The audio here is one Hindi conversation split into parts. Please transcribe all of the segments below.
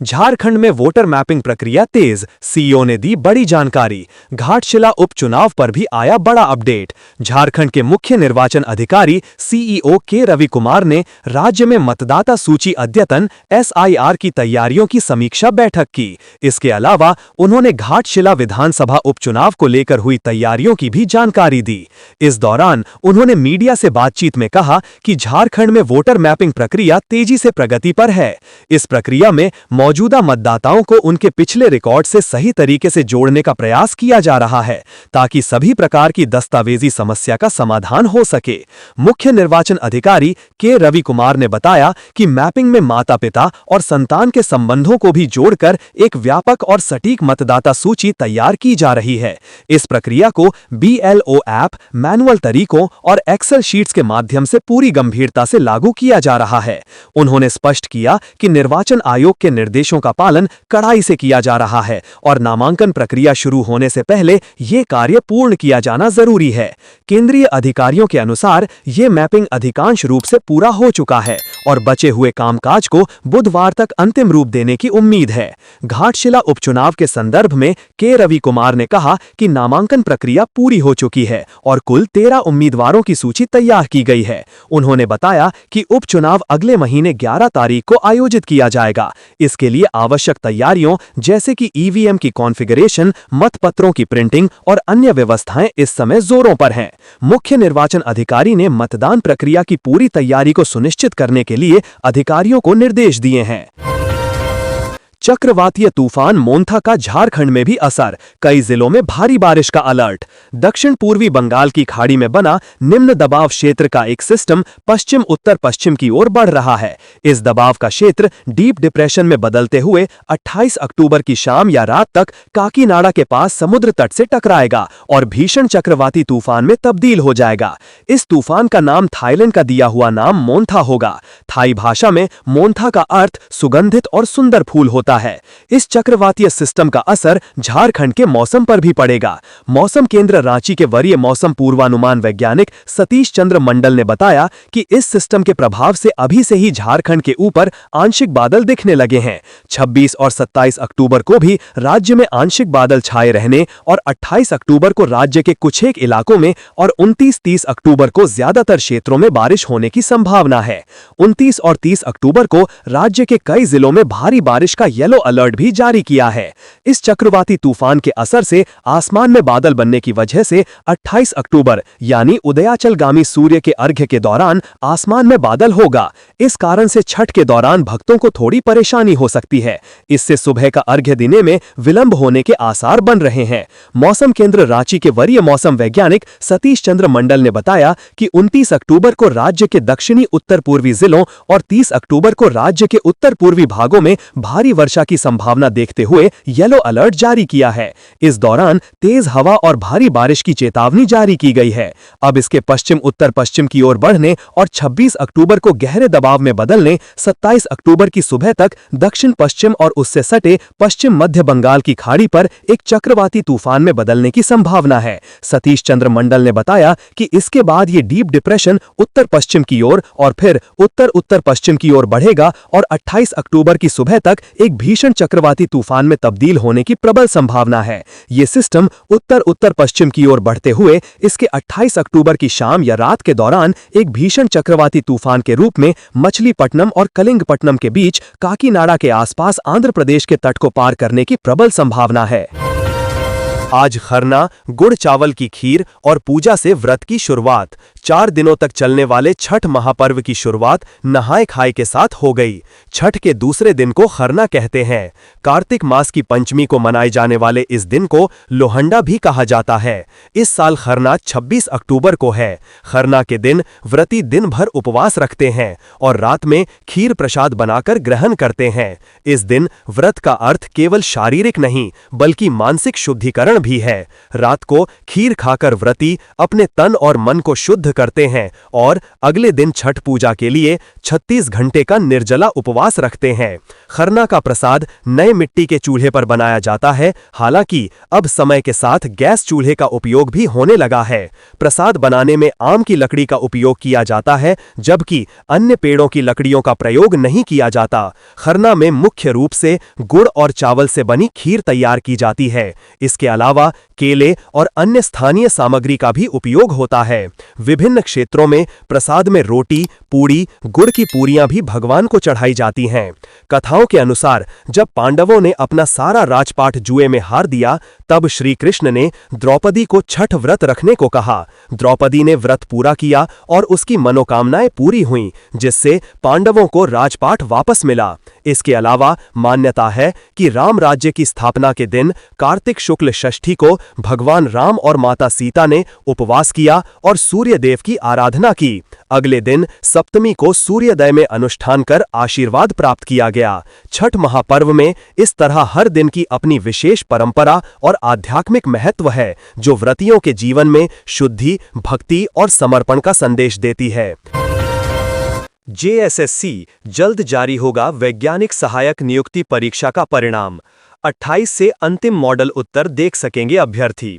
झारखंड में वोटर मैपिंग प्रक्रिया तेज, सीईओ ने दी बड़ी जानकारी। घाटशिला उपचुनाव पर भी आया बड़ा अपडेट। झारखंड के मुख्य निर्वाचन अधिकारी सीईओ के रवि कुमार ने राज्य में मतदाता सूची अद्यतन एसआईआर की तैयारियों की समीक्षा बैठक की। इसके अलावा उन्होंने घाटशिला विधानसभा उपचुनाव को लेकर हुई तैयारियों की भी जानकारी दी। इस दौरान उन्होंने मीडिया से बातचीत में कहा कि झारखंड में वोटर मैपिंग प्रक्रिया तेजी से प्रगति पर है। इस प्रक्रिया में मौजूदा मतदाताओं को उनके पिछले रिकॉर्ड से सही तरीके से जोड़ने का प्रयास किया जा रहा है, ताकि सभी प्रकार की दस्तावेजी समस्या का समाधान हो सके। मुख्य निर्वाचन अधिकारी के रवि कुमार ने बताया कि मैपिंग में माता पिता और संतान के संबंधों को भी जोड़कर एक व्यापक और सटीक मतदाता सूची तैयार की जा रही है। इस प्रक्रिया को बीएलओ ऐप, मैनुअल तरीकों और एक्सेल शीट्स के माध्यम से पूरी गंभीरता से लागू किया जा रहा है। उन्होंने स्पष्ट किया कि निर्वाचन आयोग के निर्देशों का पालन कड़ाई से किया जा रहा है और नामांकन प्रक्रिया शुरू होने से पहले ये कार्य पूर्ण किया जाना जरूरी है। केंद्रीय अधिकारियों के अनुसार ये मैपिंग अधिकांश रूप से पूरा हो चुका है और बचे हुए कामकाज को बुधवार तक अंतिम रूप देने की उम्मीद है। घाटशिला उपचुनाव के संदर्भ में के रवि कुमार ने कहा कि नामांकन प्रक्रिया पूरी हो चुकी है और कुल 13 उम्मीदवारों की सूची तैयार की गई है। उन्होंने बताया कि उपचुनाव अगले महीने 11 तारीख को आयोजित किया जाएगा। इसके लिए आवश्यक तैयारियों जैसे कि ईवीएम की कॉन्फ़िगरेशन, मतपत्रों की प्रिंटिंग और अन्य व्यवस्थाएं इस समय जोरों पर हैं। मुख्य निर्वाचन अधिकारी ने मतदान प्रक्रिया की पूरी तैयारी को सुनिश्चित करने के लिए अधिकारियों को निर्देश दिए हैं। चक्रवातीय तूफान मोंथा का झारखंड में भी असर, कई जिलों में भारी बारिश का अलर्ट। दक्षिण पूर्वी बंगाल की खाड़ी में बना निम्न दबाव क्षेत्र का एक सिस्टम पश्चिम उत्तर पश्चिम की ओर बढ़ रहा है। इस दबाव का क्षेत्र डीप डिप्रेशन में बदलते हुए 28 अक्टूबर की शाम या रात तक काकीनाडा के पास समुद्र तट से टकराएगा और भीषण चक्रवाती तूफान में तब्दील हो जाएगा। इस तूफान का नाम थाईलैंड का दिया हुआ नाम मोंथा होगा। थाई भाषा में मोंथा का अर्थ सुगंधित और सुंदर फूल होता है। इस चक्रवातीय सिस्टम का असर झारखंड के मौसम पर भी पड़ेगा। मौसम केंद्र रांची के वरीय मौसम पूर्वानुमान वैज्ञानिक सतीश चंद्र मंडल ने बताया कि इस सिस्टम के प्रभाव से अभी से ही झारखंड के ऊपर आंशिक बादल दिखने लगे हैं। 26 और 27 अक्टूबर को भी राज्य में आंशिक बादल छाए रहने और 28 अक्टूबर को राज्य के कुछ एक इलाकों में और 29-30 अक्टूबर को ज्यादातर क्षेत्रों में बारिश होने की संभावना है। 29 और 30 अक्टूबर को राज्य के कई जिलों में भारी बारिश का येलो अलर्ट भी जारी किया है। इस चक्रवाती तूफान के असर से आसमान में बादल बनने की वजह से 28 अक्टूबर यानी उदयाचलगामी सूर्य के अर्घ्य के दौरान आसमान में बादल होगा। इस कारण से छठ के दौरान भक्तों को थोड़ी परेशानी हो सकती है। इससे सुबह का अर्घ्य देने में विलंब होने के आसार बन रहे हैं। मौसम केंद्र रांची के वरीय मौसम वैज्ञानिक सतीश चंद्र मंडल ने बताया कि 29 अक्टूबर को राज्य के दक्षिणी उत्तर पूर्वी जिलों और 30 अक्टूबर को राज्य के उत्तर पूर्वी भागों में भारी वर्षा की संभावना देखते हुए येलो अलर्ट जारी किया है। इस दौरान तेज हवा और भारी बारिश की चेतावनी जारी की गई है। अब इसके पश्चिम उत्तर पश्चिम की ओर बढ़ने और 26 अक्टूबर को गहरे दबाव में बदलने, 27 अक्टूबर की सुबह तक दक्षिण पश्चिम और उससे सटे पश्चिम मध्य बंगाल की खाड़ी पर एक चक्रवाती तूफान में बदलने की संभावना है। सतीश चंद्र मंडल ने बताया कि इसके बाद ये डीप डिप्रेशन उत्तर पश्चिम की ओर और फिर उत्तर उत्तर पश्चिम की ओर बढ़ेगा और 28 अक्टूबर की सुबह तक एक भीषण चक्रवाती तूफान में तब्दील होने की प्रबल संभावना है। ये सिस्टम उत्तर उत्तर पश्चिम की ओर बढ़ते हुए इसके 28 अक्टूबर की शाम या रात के दौरान एक भीषण चक्रवाती तूफान के रूप में मछलीपट्टनम और कलिंगपट्टनम के बीच काकीनाडा के आसपास आंध्र प्रदेश के तट को पार करने की प्रबल संभावना है। आज खरना, गुड़ चावल की खीर और पूजा से व्रत की शुरुआत। 4 दिनों तक चलने वाले छठ महापर्व की शुरुआत नहाय खाए के साथ हो गई। छठ के दूसरे दिन को खरना कहते हैं। कार्तिक मास की पंचमी को मनाए जाने वाले इस दिन को लोहंडा भी कहा जाता है। इस साल खरना 26 अक्टूबर को है। खरना के दिन व्रती दिन भर उपवास रखते हैं और रात में खीर प्रसाद बनाकर ग्रहण करते हैं। इस दिन व्रत का अर्थ केवल शारीरिक नहीं बल्कि मानसिक शुद्धिकरण क्षण भी है। रात को खीर खाकर व्रती अपने तन और मन को शुद्ध करते हैं और अगले दिन छठ पूजा के लिए 36 घंटे का निर्जला उपवास रखते हैं। खरना का प्रसाद नए मिट्टी के चूल्हे पर बनाया जाता है। हालांकि अब समय के साथ गैस चूल्हे का उपयोग भी होने लगा है। प्रसाद बनाने में आम की लकड़ी का उपयोग किया जाता है, जबकि अन्य पेड़ों की लकड़ियों का प्रयोग नहीं किया जाता। खरना में मुख्य रूप से गुड़ और चावल से बनी खीर तैयार की जाती है। इसके अलावा केले और अन्य स्थानीय सामग्री का भी उपयोग होता है। विभिन्न क्षेत्रों में प्रसाद में रोटी, पूड़ी, गुड़ की पूरियां भी भगवान को चढ़ाई जाती हैं। कथाओं के अनुसार जब पांडवों ने अपना सारा राजपाट जुए में हार दिया, तब श्री कृष्ण ने द्रौपदी को छठ व्रत रखने को कहा। द्रौपदी ने व्रत पूरा किया और उसकी मनोकामनाएं पूरी हुईं, जिससे पांडवों को राजपाट वापस मिला। इसके अलावा मान्यता है कि राम राज्य की स्थापना के दिन कार्तिक शुक्ल षष्ठी को भगवान राम और माता सीता ने उपवास किया और सूर्य देव की आराधना की। अगले दिन सप्तमी को सूर्योदय में अनुष्ठान कर आशीर्वाद प्राप्त किया गया। छठ महापर्व में इस तरह हर दिन की अपनी विशेष परंपरा और आध्यात्मिक महत्व है, जो व्रतियों के जीवन में शुद्धि, भक्ति और समर्पण का संदेश देती है। JSSC जल्द जारी होगा वैज्ञानिक सहायक नियुक्ति परीक्षा का परिणाम। 28 से अंतिम मॉडल उत्तर देख सकेंगे अभ्यर्थी।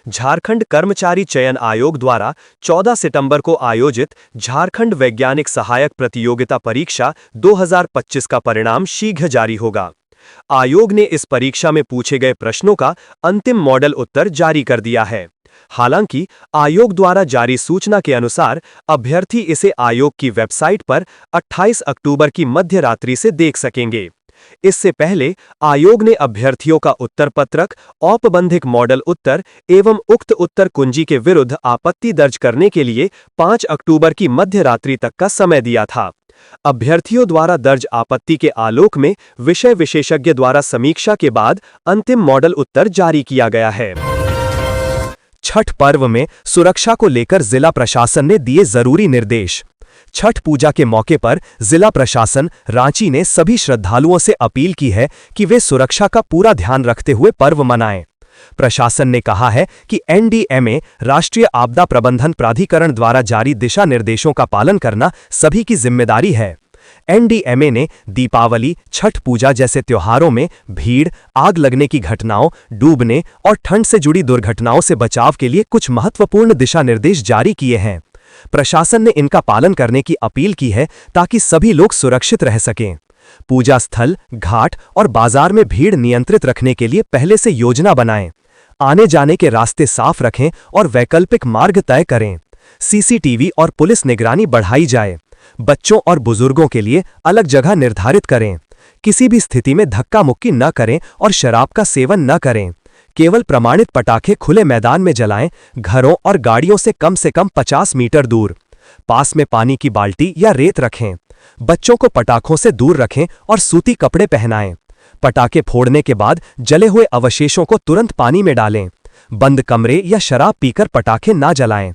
झारखंड कर्मचारी चयन आयोग द्वारा 14 सितंबर को आयोजित झारखंड वैज्ञानिक सहायक प्रतियोगिता परीक्षा 2025 का परिणाम शीघ्र जारी होगा। आयोग ने इस परीक्षा में पूछे गए प्रश्नों का अंतिम मॉडल उत्तर जारी कर दिया है। हालांकि आयोग द्वारा जारी सूचना के अनुसार अभ्यर्थी इसे आयोग की वेबसाइट पर 28 अक्टूबर की मध्य रात्रि से देख सकेंगे। इससे पहले आयोग ने अभ्यर्थियों का उत्तर पत्रक, औपबंधिक मॉडल उत्तर एवं उक्त उत्तर कुंजी के विरुद्ध आपत्ति दर्ज करने के लिए 5 अक्टूबर की मध्य रात्रि तक का समय दिया था। अभ्यर्थियों द्वारा दर्ज आपत्ति के आलोक में विषय विशेषज्ञ द्वारा समीक्षा के बाद अंतिम मॉडल उत्तर जारी किया गया है। छठ पर्व में सुरक्षा को लेकर जिला प्रशासन ने दिए जरूरी निर्देश। छठ पूजा के मौके पर जिला प्रशासन रांची ने सभी श्रद्धालुओं से अपील की है कि वे सुरक्षा का पूरा ध्यान रखते हुए पर्व मनाएं। प्रशासन ने कहा है कि NDMA राष्ट्रीय आपदा प्रबंधन प्राधिकरण द्वारा जारी दिशा निर्देशों का पालन करना सभी की जिम्मेदारी है। NDMA ने दीपावली, छठ पूजा जैसे त्योहारों में भीड़, आग लगने की घटनाओं, डूबने और ठंड से जुड़ी दुर्घटनाओं से बचाव के लिए कुछ महत्वपूर्ण दिशा निर्देश जारी किए हैं। प्रशासन ने इनका पालन करने की अपील की है ताकि सभी लोग सुरक्षित रह सकें। पूजा स्थल, घाट और बाजार में भीड़ नियंत्रित रखने के लिए पहले से योजना बनाएं। आने जाने के रास्ते साफ रखें और वैकल्पिक मार्ग तय करें। CCTV और पुलिस निगरानी बढ़ाई जाए। बच्चों और बुजुर्गों के लिए अलग जगह निर्धारित करें। किसी भी स्थिति में धक्का मुक्की न करें और शराब का सेवन न करें। केवल प्रमाणित पटाखे खुले मैदान में जलाएं। घरों और गाड़ियों से कम 50 मीटर दूर। पास में पानी की बाल्टी या रेत रखें। बच्चों को पटाखों से दूर रखें और सूती कपड़े पहनाएं। पटाखे फोड़ने के बाद जले हुए अवशेषों को तुरंत पानी में डालें। बंद कमरे या शराब पीकर पटाखे ना जलाएं।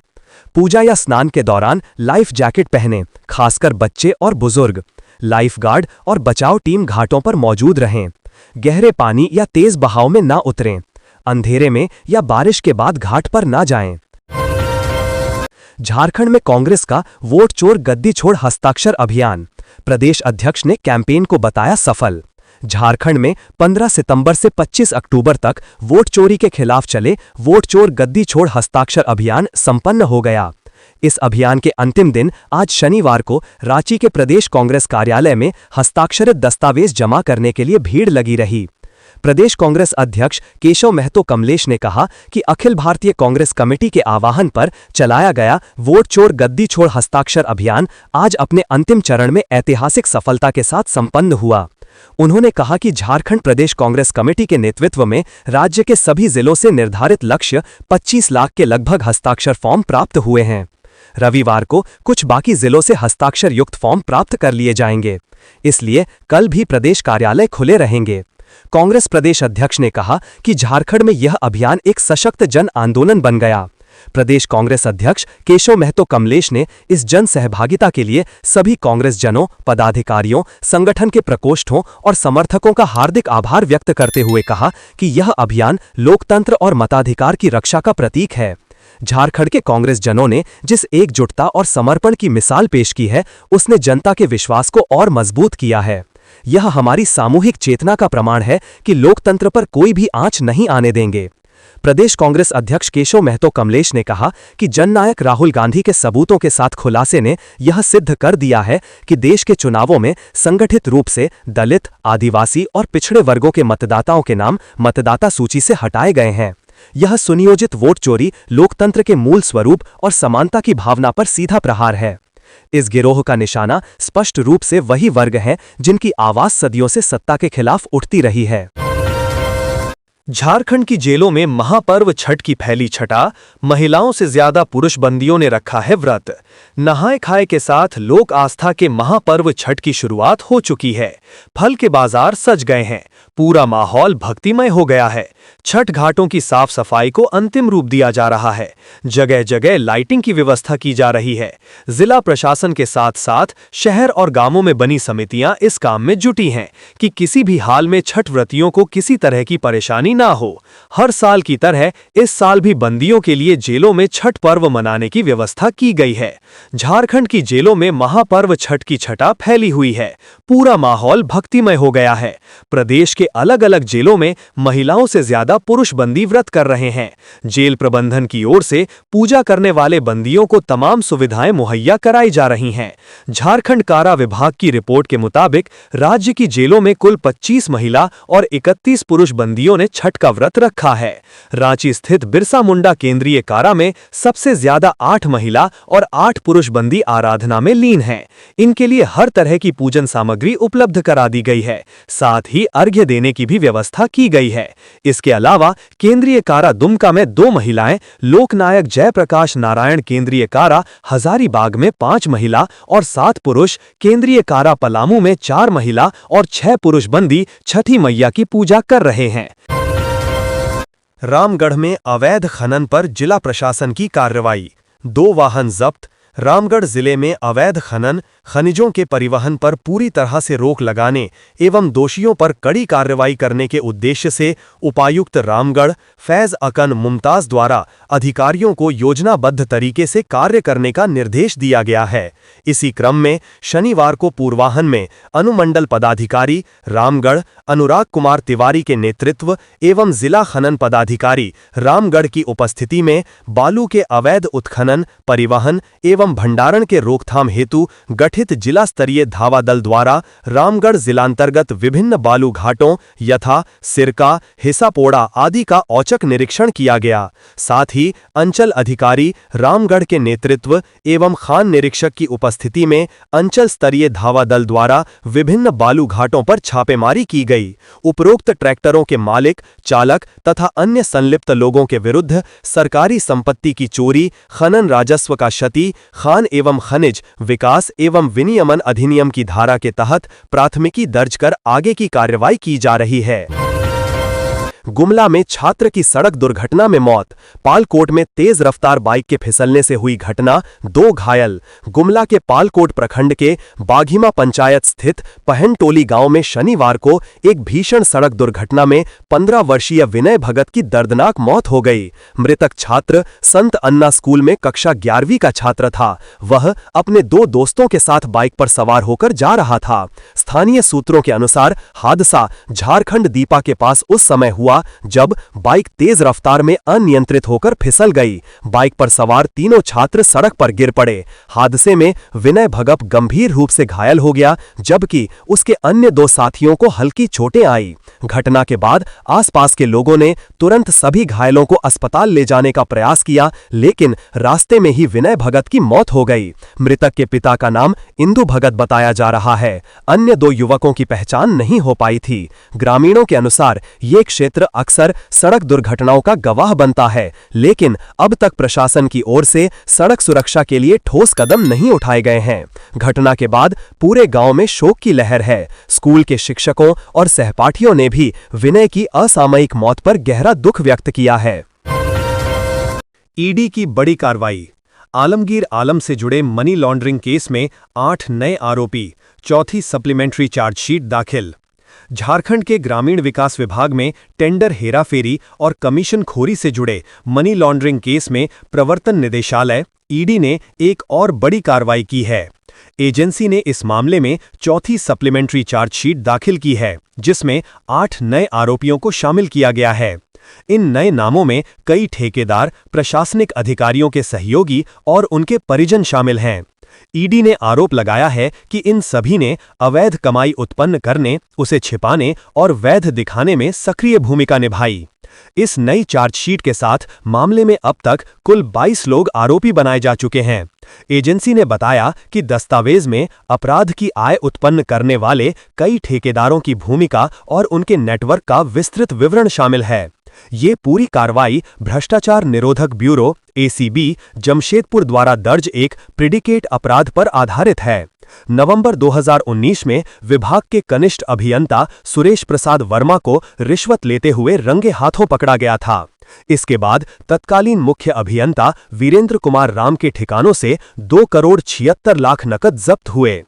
पूजा या स्नान के दौरान लाइफ जैकेट पहनें, खासकर बच्चे और बुजुर्ग। लाइफ गार्ड और बचाव टीम घाटों पर मौजूद रहें। गहरे पानी या तेज बहाव में ना उतरें। अंधेरे में या बारिश के बाद घाट पर ना जाएं। झारखंड में कांग्रेस का वोट चोर गद्दी छोड़ हस्ताक्षर अभियान। प्रदेश अध्यक्ष ने कैंपेन को बताया सफल। झारखंड में 15 सितंबर से 25 अक्टूबर तक वोट चोरी के खिलाफ चले वोट चोर गद्दी छोड़ हस्ताक्षर अभियान संपन्न हो गया। इस अभियान के अंतिम दिन आज शनिवार को रांची के प्रदेश कांग्रेस कार्यालय में हस्ताक्षरित दस्तावेज जमा करने के लिए भीड़ लगी रही। प्रदेश कांग्रेस अध्यक्ष केशव महतो कमलेश ने कहा कि अखिल भारतीय कांग्रेस कमेटी के आह्वान पर चलाया गया वोट चोर गद्दी छोड़ हस्ताक्षर अभियान आज अपने अंतिम चरण में ऐतिहासिक सफलता के साथ संपन्न हुआ। उन्होंने कहा कि झारखंड प्रदेश कांग्रेस कमेटी के नेतृत्व में राज्य के सभी जिलों से निर्धारित लक्ष्य 25 लाख के लगभग हस्ताक्षर फॉर्म प्राप्त हुए हैं। रविवार को कुछ बाकी जिलों से हस्ताक्षर युक्त फॉर्म प्राप्त कर लिए जाएंगे, इसलिए कल भी प्रदेश कार्यालय खुले रहेंगे। कांग्रेस प्रदेश अध्यक्ष ने कहा कि झारखंड में यह अभियान एक सशक्त जन आंदोलन बन गया। प्रदेश कांग्रेस अध्यक्ष केशव महतो कमलेश ने इस जन सहभागिता के लिए सभी कांग्रेस जनों, पदाधिकारियों, संगठन के प्रकोष्ठों और समर्थकों का हार्दिक आभार व्यक्त करते हुए कहा कि यह अभियान लोकतंत्र और मताधिकार की रक्षा का प्रतीक है। झारखंड के कांग्रेस जनों ने जिस एकजुटता और समर्पण की मिसाल पेश की है, उसने जनता के विश्वास को और मजबूत किया है। यह हमारी सामूहिक चेतना का प्रमाण है कि लोकतंत्र पर कोई भी आंच नहीं आने देंगे। प्रदेश कांग्रेस अध्यक्ष केशव महतो कमलेश ने कहा कि जननायक राहुल गांधी के सबूतों के साथ खुलासे ने यह सिद्ध कर दिया है कि देश के चुनावों में संगठित रूप से दलित, आदिवासी और पिछड़े वर्गों के मतदाताओं के नाम मतदाता सूची से हटाए गए हैं। यह सुनियोजित वोट चोरी लोकतंत्र के मूल स्वरूप और समानता की भावना पर सीधा प्रहार है। इस गिरोह का निशाना स्पष्ट रूप से वही वर्ग हैं जिनकी आवाज सदियों से सत्ता के खिलाफ उठती रही है। झारखंड की जेलों में महापर्व छठ की फैली छटा, महिलाओं से ज्यादा पुरुष बंदियों ने रखा है व्रत। नहाए खाए के साथ लोक आस्था के महापर्व छठ की शुरुआत हो चुकी है। फल के बाजार सज गए हैं, पूरा माहौल भक्तिमय हो गया है। छठ घाटों की साफ सफाई को अंतिम रूप दिया जा रहा है। जगह जगह लाइटिंग की व्यवस्था की जा रही है। जिला प्रशासन के साथ साथ शहर और गांवों में बनी समितियां इस काम में जुटी हैं कि किसी भी हाल में छठ व्रतियों को किसी तरह की परेशानी ना हो। हर साल की तरह इस साल भी बंदियों के लिए जेलों में छठ पर्व मनाने की व्यवस्था की गई है। झारखंड की जेलों में महापर्व छठ की छटा फैली हुई है। पूरा माहौल भक्तिमय हो गया है। प्रदेश के अलग अलग जेलों में महिलाओं से ज्यादा पुरुष बंदी व्रत कर रहे हैं। जेल प्रबंधन की ओर से पूजा करने वाले बंदियों को तमाम सुविधाएं मुहैया कराई जा रही हैं। झारखंड कारा विभाग की रिपोर्ट के मुताबिक राज्य की जेलों में कुल 25 महिला और 31 पुरुष बंदियों ने छठ का व्रत रखा है। रांची स्थित बिरसा मुंडा केंद्रीय कारा में सबसे ज्यादा 8 महिला और 8 पुरुष बंदी आराधना में लीन हैं। इनके लिए हर तरह की पूजन सामग्री उपलब्ध करा दी गई है। साथ ही अर्घ्य देने की भी व्यवस्था की गई है। इसके अलावा केंद्रीय कारा दुमका में 2 महिलाएं, लोकनायक जयप्रकाश नारायण केंद्रीय कारा हजारीबाग में 5 महिला और 7 पुरुष, केंद्रीय कारा पलामू में 4 महिला और 6 पुरुष बंदी छठी मैया की पूजा कर रहे हैं। रामगढ़ में अवैध खनन पर जिला प्रशासन की कार्रवाई, 2 वाहन जब्त। रामगढ़ जिले में अवैध खनन, खनिजों के परिवहन पर पूरी तरह से रोक लगाने एवं दोषियों पर कड़ी कार्रवाई करने के उद्देश्य से उपायुक्त रामगढ़ फैज अकन मुमताज द्वारा अधिकारियों को योजनाबद्ध तरीके से कार्य करने का निर्देश दिया गया है। इसी क्रम में शनिवार को पूर्वाह्न में अनुमंडल पदाधिकारी रामगढ़ अनुराग कुमार तिवारी के नेतृत्व एवं जिला खनन पदाधिकारी रामगढ़ की उपस्थिति में बालू के अवैध उत्खनन, परिवहन एवं भंडारण के रोकथाम हेतु गठित जिला स्तरीय धावा दल द्वारा रामगढ़ जिलांतर्गत विभिन्न बालू घाटों यथा सिरका, हिसापोड़ा आदि का औचक निरीक्षण किया गया। साथ ही अंचल अधिकारी रामगढ़ के नेतृत्व एवं खान निरीक्षक की उपस्थिति में अंचल स्तरीय धावा दल द्वारा विभिन्न बालू घाटों पर छापेमारी की गई। उपरोक्त ट्रैक्टरों के मालिक, चालक तथा अन्य संलिप्त लोगों के विरुद्ध सरकारी संपत्ति की चोरी, खनन राजस्व का क्षति, खान एवं खनिज विकास एवं विनियमन अधिनियम की धारा के तहत प्राथमिकी दर्ज कर आगे की कार्रवाई की जा रही है। गुमला में छात्र की सड़क दुर्घटना में मौत, पालकोट में तेज रफ्तार बाइक के फिसलने से हुई घटना, 2 घायल। गुमला के पालकोट प्रखंड के बाघीमा पंचायत स्थित पहनटोली गांव में शनिवार को एक भीषण सड़क दुर्घटना में 15 वर्षीय विनय भगत की दर्दनाक मौत हो गई। मृतक छात्र संत अन्ना स्कूल में कक्षा 11वीं का छात्र था। वह अपने 2 दोस्तों के साथ बाइक पर सवार होकर जा रहा था। स्थानीय सूत्रों के अनुसार हादसा झारखंड दीपा के पास उस समय हुआ जब बाइक तेज रफ्तार में अनियंत्रित होकर फिसल गई। बाइक पर सवार तीनों छात्र सड़क पर गिर पड़े। हादसे में विनय भगत गंभीर रूप से घायल हो गया, जबकि उसके अन्य 2 साथियों को हल्की चोटें आई। घटना के बाद आसपास के लोगों ने तुरंत सभी घायलों को अस्पताल ले जाने का प्रयास किया, लेकिन रास्ते में ही विनय भगत की मौत हो गई। मृतक के पिता का नाम इंदु भगत बताया जा रहा है। अन्य 2 युवकों की पहचान नहीं हो पाई थी। ग्रामीणों के अनुसार ये क्षेत्र अक्सर सड़क दुर्घटनाओं का गवाह बनता है, लेकिन अब तक प्रशासन की ओर से सड़क सुरक्षा के लिए ठोस कदम नहीं उठाए गए हैं। घटना के बाद पूरे गांव में शोक की लहर है। स्कूल के शिक्षकों और सहपाठियों ने भी विनय की असामयिक मौत पर गहरा दुख व्यक्त किया है। ईडी की बड़ी कार्रवाई। आलमगीर आलम से जुड़े मनी लॉन्ड्रिंग केस में 8 नए आरोपी, चौथी सप्लीमेंट्री चार्जशीट दाखिल। झारखंड के ग्रामीण विकास विभाग में टेंडर हेराफेरी और कमीशनखोरी से जुड़े मनी लॉन्ड्रिंग केस में प्रवर्तन निदेशालय ईडी ने एक और बड़ी कार्रवाई की है। एजेंसी ने इस मामले में चौथी सप्लीमेंट्री चार्जशीट दाखिल की है, जिसमें 8 नए आरोपियों को शामिल किया गया है। इन नए नामों में कई ठेकेदार, प्रशासनिक अधिकारियों के सहयोगी और उनके परिजन शामिल हैं। ईडी ने आरोप लगाया है कि इन सभी ने अवैध कमाई उत्पन्न करने, उसे छिपाने और वैध दिखाने में सक्रिय भूमिका निभाई। इस नई चार्जशीट के साथ मामले में अब तक कुल 22 लोग आरोपी बनाए जा चुके हैं। एजेंसी ने बताया कि दस्तावेज में अपराध की आय उत्पन्न करने वाले कई ठेकेदारों की भूमिका और उनके नेटवर्क का विस्तृत विवरण शामिल है। ये पूरी कार्रवाई भ्रष्टाचार निरोधक ब्यूरो एसीबी जमशेदपुर द्वारा दर्ज एक प्रिडिकेट अपराध पर आधारित है। नवंबर 2019 में विभाग के कनिष्ठ अभियंता सुरेश प्रसाद वर्मा को रिश्वत लेते हुए रंगे हाथों पकड़ा गया था। इसके बाद तत्कालीन मुख्य अभियंता वीरेंद्र कुमार राम के ठिकानों से 2 करोड़ 76 लाख नकद जब्त हुए।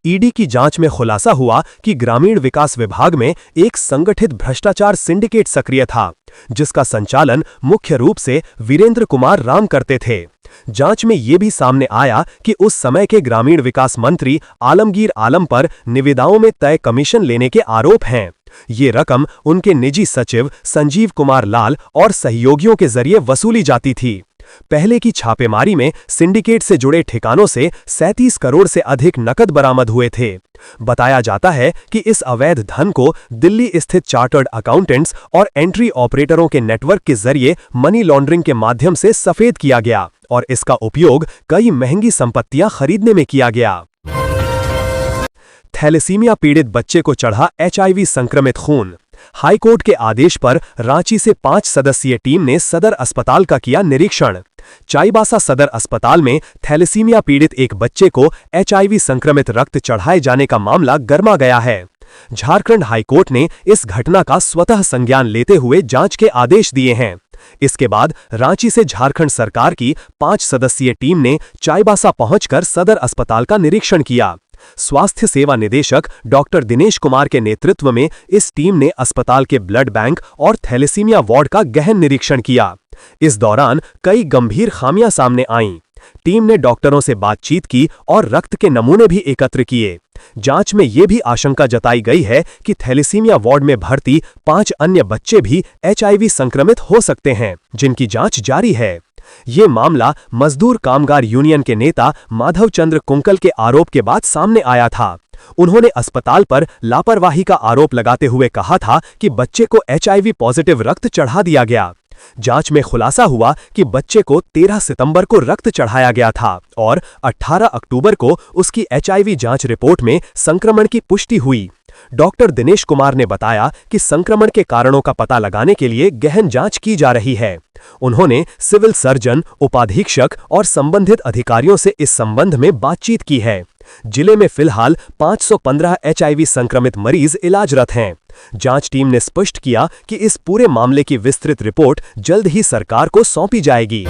ईडी की जांच में खुलासा हुआ कि ग्रामीण विकास विभाग में एक संगठित भ्रष्टाचार सिंडिकेट सक्रिय था, जिसका संचालन मुख्य रूप से वीरेंद्र कुमार राम करते थे। जांच में यह भी सामने आया कि उस समय के ग्रामीण विकास मंत्री आलमगीर आलम पर निविदाओं में तय कमीशन लेने के आरोप हैं। ये रकम उनके निजी सचिव संजीव कुमार लाल और सहयोगियों के जरिए वसूली जाती थी। पहले की छापेमारी में सिंडिकेट से जुड़े ठिकानों से 37 करोड़ से अधिक नकद बरामद हुए थे। बताया जाता है कि इस अवैध धन को दिल्ली स्थित चार्टर्ड अकाउंटेंट्स और एंट्री ऑपरेटरों के नेटवर्क के जरिए मनी लॉन्ड्रिंग के माध्यम से सफेद किया गया और इसका उपयोग कई महंगी संपत्तियां खरीदने में किया गया। थैलेसीमिया पीड़ित बच्चे को चढ़ा एचआईवी संक्रमित खून। हाईकोर्ट के आदेश पर रांची से 5 सदस्यीय टीम ने सदर अस्पताल का किया निरीक्षण। चाईबासा सदर अस्पताल में थैलेसीमिया पीड़ित एक बच्चे को एचआईवी संक्रमित रक्त चढ़ाए जाने का मामला गरमा गया है। झारखंड हाईकोर्ट ने इस घटना का स्वतः संज्ञान लेते हुए जांच के आदेश दिए हैं। इसके बाद रांची से झारखंड सरकार की 5 सदस्यीय टीम ने चाईबासा पहुंचकर सदर अस्पताल का निरीक्षण किया। स्वास्थ्य सेवा निदेशक डॉक्टर दिनेश कुमार के नेतृत्व में इस टीम ने अस्पताल के ब्लड बैंक और थैलेसीमिया वार्ड का गहन निरीक्षण किया। इस दौरान कई गंभीर खामियां सामने आईं। टीम ने डॉक्टरों से बातचीत की और रक्त के नमूने भी एकत्र किए। जांच में यह भी आशंका जताई गई है कि थैलेसीमिया वार्ड में भर्ती 5 अन्य बच्चे भी एचआईवी संक्रमित हो सकते हैं, जिनकी जांच जारी है। ये मामला मजदूर कामगार यूनियन के नेता माधव चंद्र कुंकल के आरोप के बाद सामने आया था। उन्होंने अस्पताल पर लापरवाही का आरोप लगाते हुए कहा था कि बच्चे को एचआईवी पॉजिटिव रक्त चढ़ा दिया गया। जांच में खुलासा हुआ कि बच्चे को 13 सितंबर को रक्त चढ़ाया गया था और 18 अक्टूबर को उसकी एचआईवी जांच रिपोर्ट में संक्रमण की पुष्टि हुई। डॉक्टर दिनेश कुमार ने बताया कि संक्रमण के कारणों का पता लगाने के लिए गहन जांच की जा रही है। उन्होंने सिविल सर्जन, उपाधीक्षक और संबंधित अधिकारियों से इस संबंध में बातचीत की है। जिले में फिलहाल 515 एचआईवी संक्रमित मरीज इलाजरत हैं। जांच टीम ने स्पष्ट किया कि इस पूरे मामले की विस्तृत रिपोर्ट जल्द ही सरकार को सौंपी जाएगी।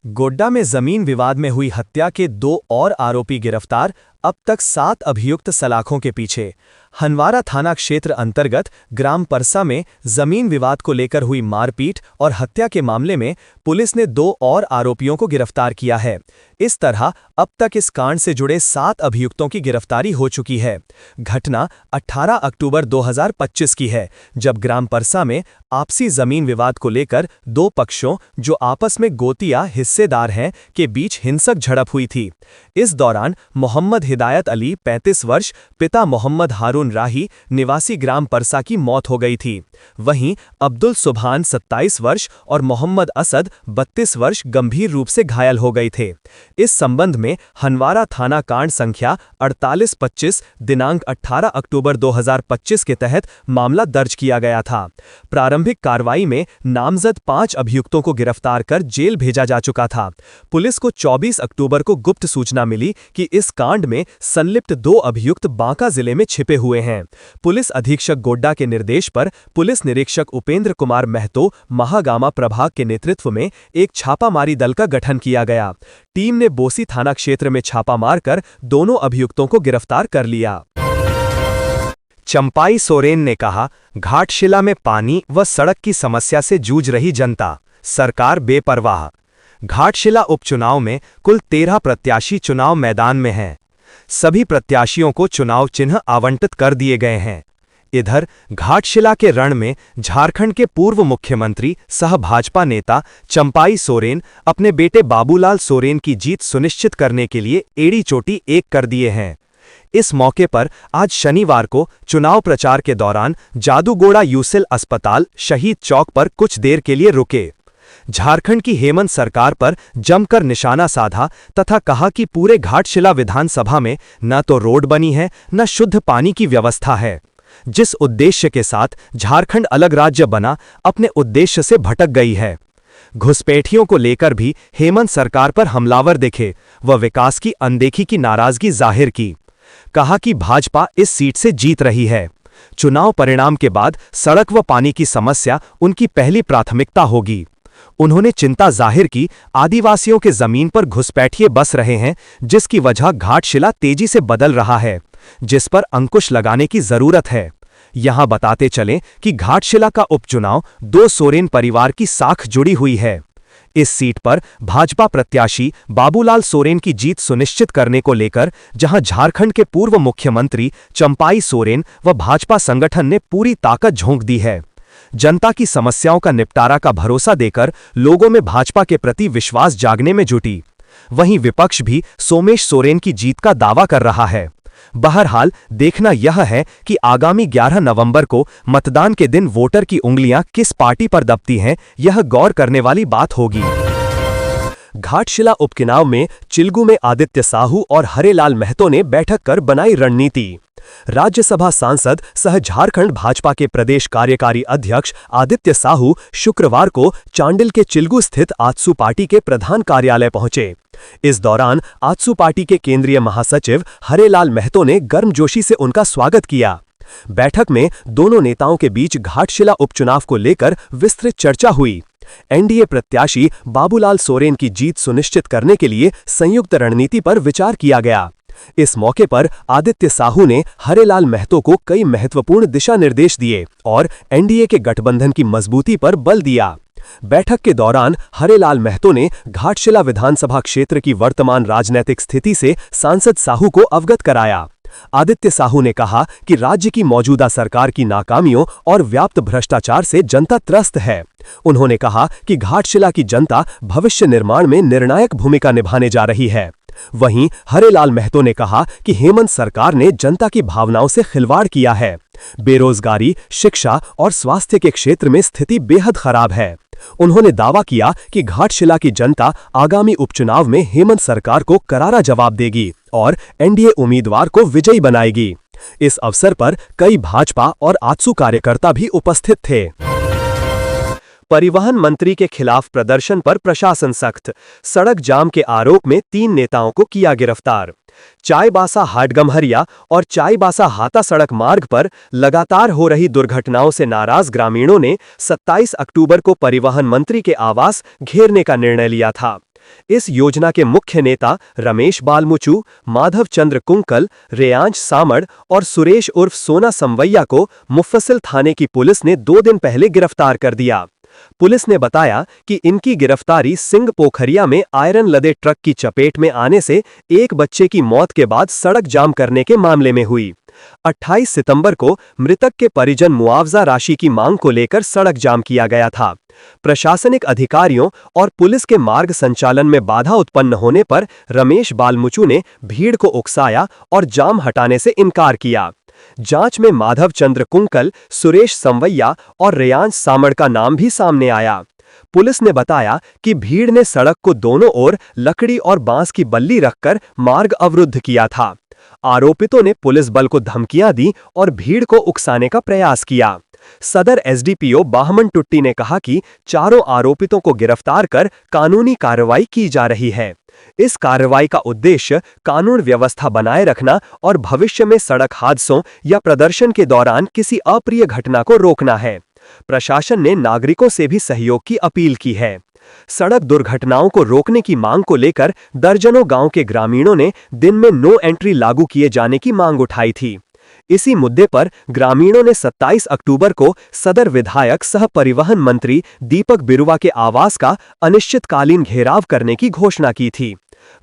गोड्डा में जमीन विवाद में हुई हत्या के 2 और आरोपी गिरफ्तार। अब तक 7 अभियुक्त सलाखों के पीछे। हनवारा थाना क्षेत्र अंतर्गत ग्राम परसा में जमीन विवाद को लेकर हुई मारपीट और हत्या के मामले में पुलिस ने 2 और आरोपियों को गिरफ्तार किया है। इस तरह अब तक इस कांड से जुड़े 7 अभियुक्तों की गिरफ्तारी हो चुकी है। घटना 18 अक्टूबर 2025 की है, जब ग्राम परसा में आपसी जमीन विवाद को लेकर 2 पक्षों, जो आपस में गोतिया हिस्सेदार हैं, के बीच हिंसक झड़प हुई थी। इस दौरान मोहम्मद हिदायत अली 35 वर्ष, पिता मोहम्मद हारून राही निवासी ग्राम परसा की मौत हो गई थी। वहीं अब्दुल सुभान 27 वर्ष और मोहम्मद असद 32 वर्ष गंभीर रूप से घायल हो गए थे। इस संबंध में हनवारा थाना कांड संख्या 4825 दिनांक 18 अक्टूबर 2025 के तहत मामला दर्ज किया गया था। प्रारंभिक कार्रवाई में नामजद 5 अभियुक्तों को गिरफ्तार कर जेल भेजा जा चुका था। पुलिस को 24 अक्टूबर को गुप्त सूचना मिली कि इस कांड में में संलिप्त 2 अभियुक्त बांका जिले में छिपे हुए हैं। पुलिस अधीक्षक गोड्डा के निर्देश पर पुलिस निरीक्षक उपेंद्र कुमार महतो महागामा प्रभाग के नेतृत्व में एक छापामारी दल का गठन किया गया। टीम ने बोसी थाना क्षेत्र में छापा मारकर दोनों अभियुक्तों को गिरफ्तार कर लिया। चंपाई सोरेन ने कहा, घाटशिला में पानी व सड़क की समस्या से जूझ रही जनता, सरकार बेपरवाह। घाटशिला उपचुनाव में कुल 13 प्रत्याशी चुनाव मैदान में हैं। सभी प्रत्याशियों को चुनाव चिन्ह आवंटित कर दिए गए हैं। इधर घाटशिला के रण में झारखंड के पूर्व मुख्यमंत्री सह भाजपा नेता चंपाई सोरेन अपने बेटे बाबूलाल सोरेन की जीत सुनिश्चित करने के लिए एड़ी चोटी एक कर दिए हैं। इस मौके पर आज शनिवार को चुनाव प्रचार के दौरान जादूगोड़ा यूसिल अस्पताल शहीद चौक पर कुछ देर के लिए रुके। झारखंड की हेमंत सरकार पर जमकर निशाना साधा तथा कहा कि पूरे घाटशिला विधानसभा में न तो रोड बनी है न शुद्ध पानी की व्यवस्था है। जिस उद्देश्य के साथ झारखंड अलग राज्य बना, अपने उद्देश्य से भटक गई है। घुसपैठियों को लेकर भी हेमंत सरकार पर हमलावर दिखे व विकास की अनदेखी की नाराजगी जाहिर की। कहा कि भाजपा इस सीट से जीत रही है। चुनाव परिणाम के बाद सड़क व पानी की समस्या उनकी पहली प्राथमिकता होगी। उन्होंने चिंता जाहिर की, आदिवासियों के जमीन पर घुसपैठिए बस रहे हैं, जिसकी वजह घाटशिला तेजी से बदल रहा है, जिस पर अंकुश लगाने की जरूरत है। यहां बताते चलें कि घाटशिला का उपचुनाव 2 सोरेन परिवार की साख जुड़ी हुई है। इस सीट पर भाजपा प्रत्याशी बाबूलाल सोरेन की जीत सुनिश्चित करने को लेकर जहां झारखंड के पूर्व मुख्यमंत्री चंपाई सोरेन व भाजपा संगठन ने पूरी ताकत झोंक दी है। जनता की समस्याओं का निपटारा का भरोसा देकर लोगों में भाजपा के प्रति विश्वास जागने में जुटी। वहीं विपक्ष भी सोमेश सोरेन की जीत का दावा कर रहा है। बहरहाल देखना यह है कि आगामी 11 नवंबर को मतदान के दिन वोटर की उंगलियां किस पार्टी पर दबती हैं, यह गौर करने वाली बात होगी। घाटशिला उपचुनाव में चिल्गू में आदित्य साहू और हरेलाल महतो ने बैठक कर बनाई रणनीति। राज्यसभा सांसद सह झारखंड भाजपा के प्रदेश कार्यकारी अध्यक्ष आदित्य साहू शुक्रवार को चांडिल के चिल्गू स्थित आजसू पार्टी के प्रधान कार्यालय पहुंचे। इस दौरान आजसू पार्टी के केंद्रीय महासचिव हरेलाल महतो ने गर्मजोशी से उनका स्वागत किया। बैठक में दोनों नेताओं के बीच घाटशिला उपचुनाव को लेकर विस्तृत चर्चा हुई। एनडीए प्रत्याशी बाबूलाल सोरेन की जीत सुनिश्चित करने के लिए संयुक्त रणनीति पर विचार किया गया। इस मौके पर आदित्य साहू ने हरेलाल महतो को कई महत्वपूर्ण दिशा निर्देश दिए और एनडीए के गठबंधन की मजबूती पर बल दिया। बैठक के दौरान हरेलाल महतो ने घाटशिला विधानसभा क्षेत्र की वर्तमान राजनीतिक स्थिति से सांसद साहू को अवगत कराया। आदित्य साहू ने कहा कि राज्य की मौजूदा सरकार की नाकामियों और व्याप्त भ्रष्टाचार से जनता त्रस्त है। उन्होंने कहा कि घाटशिला की जनता भविष्य निर्माण में निर्णायक भूमिका निभाने जा रही है। वहीं हरेलाल महतो ने कहा कि हेमंत सरकार ने जनता की भावनाओं से खिलवाड़ किया है। बेरोजगारी, शिक्षा और स्वास्थ्य के क्षेत्र में स्थिति बेहद खराब है। उन्होंने दावा किया कि घाटशिला की जनता आगामी उपचुनाव में हेमंत सरकार को करारा जवाब देगी और एनडीए उम्मीदवार को विजयी बनाएगी। इस अवसर पर कई भाजपा और आजसू कार्यकर्ता भी उपस्थित थे। परिवहन मंत्री के खिलाफ प्रदर्शन पर प्रशासन सख्त, सड़क जाम के आरोप में 3 नेताओं को किया गिरफ्तार। चाईबासा हाटगम्हरिया और चाईबासा हाता सड़क मार्ग पर लगातार हो रही दुर्घटनाओं से नाराज ग्रामीणों ने 27 अक्टूबर को परिवहन मंत्री के आवास घेरने का निर्णय लिया था। इस योजना के मुख्य नेता रमेश बालमुचू, माधव चंद्र कुंकल, रेयांश सामड़ और सुरेश उर्फ सोना संवैया को मुफ्फसिल थाने की पुलिस ने 2 दिन पहले गिरफ्तार कर दिया। पुलिस ने बताया कि इनकी गिरफ्तारी सिंह पोखरिया में आयरन लदे ट्रक की चपेट में आने से एक बच्चे की मौत के बाद सड़क जाम करने के मामले में हुई। 28 सितंबर को मृतक के परिजन मुआवजा राशि की मांग को लेकर सड़क जाम किया गया था। प्रशासनिक अधिकारियों और पुलिस के मार्ग संचालन में बाधा उत्पन्न होने पर रमेश बालमुचू ने भीड़ को उकसाया और जाम हटाने से इनकार किया। जांच में माधव चंद्र कुंकल, सुरेश संवैया और रेयांश सामड़ का नाम भी सामने आया। पुलिस ने बताया कि भीड़ ने सड़क को दोनों ओर लकड़ी और बांस की बल्ली रखकर मार्ग अवरुद्ध किया था। आरोपितों ने पुलिस बल को धमकियां दी और भीड़ को उकसाने का प्रयास किया। सदर एसडीपीओ बाहमन टुट्टी ने कहा कि चारों आरोपितों को गिरफ्तार कर कानूनी कार्रवाई की जा रही है। इस कार्रवाई का उद्देश्य कानून व्यवस्था बनाए रखना और भविष्य में सड़क हादसों या प्रदर्शन के दौरान किसी अप्रिय घटना को रोकना है। प्रशासन ने नागरिकों से भी सहयोग की अपील की है। सड़क दुर्घटनाओं को रोकने की मांग को लेकर दर्जनों गांव के ग्रामीणों ने दिन में नो एंट्री लागू किए जाने की मांग उठाई थी। इसी मुद्दे पर ग्रामीणों ने 27 अक्टूबर को सदर विधायक सह परिवहन मंत्री दीपक बिरुवा के आवास का अनिश्चितकालीन घेराव करने की घोषणा की थी।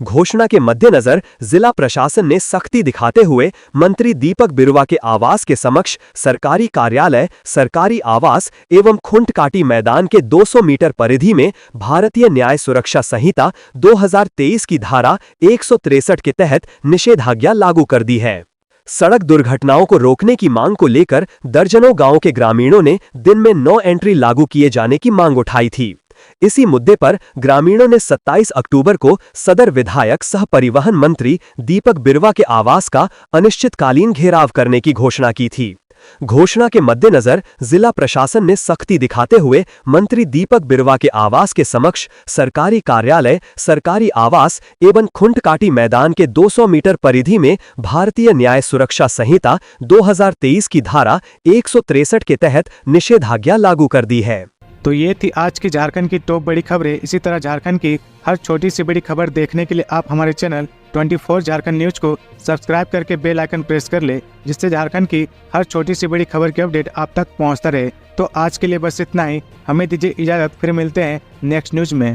घोषणा के मद्देनजर जिला प्रशासन ने सख्ती दिखाते हुए मंत्री दीपक बिरुवा के आवास के समक्ष सरकारी कार्यालय, सरकारी आवास एवं खुंटकाटी मैदान के 200 मीटर परिधि में भारतीय न्याय सुरक्षा संहिता 2023 की धारा 163 के तहत निषेधाज्ञा लागू कर दी है। सड़क दुर्घटनाओं को रोकने की मांग को लेकर दर्जनों गांवों के ग्रामीणों ने दिन में नो एंट्री लागू किए जाने की मांग उठाई थी। इसी मुद्दे पर ग्रामीणों ने 27 अक्टूबर को सदर विधायक सह परिवहन मंत्री दीपक बिरुवा के आवास का अनिश्चितकालीन घेराव करने की घोषणा की थी। घोषणा के मद्देनजर जिला प्रशासन ने सख्ती दिखाते हुए मंत्री दीपक बिरुवा के आवास के समक्ष सरकारी कार्यालय, सरकारी आवास एवं खुंटकाटी मैदान के 200 मीटर परिधि में भारतीय न्याय सुरक्षा संहिता 2023 की धारा 163 के तहत निषेधाज्ञा लागू कर दी है। तो ये थी आज की झारखंड की टॉप बड़ी खबरें। इसी तरह झारखंड की हर छोटी सी बड़ी खबर देखने के लिए आप हमारे चैनल 24 झारखंड न्यूज को सब्सक्राइब करके बेल आइकन प्रेस कर ले, जिससे झारखंड की हर छोटी सी बड़ी खबर की अपडेट आप तक पहुंचता रहे। तो आज के लिए बस इतना ही, हमें दीजिए इजाजत, फिर मिलते हैं नेक्स्ट न्यूज में।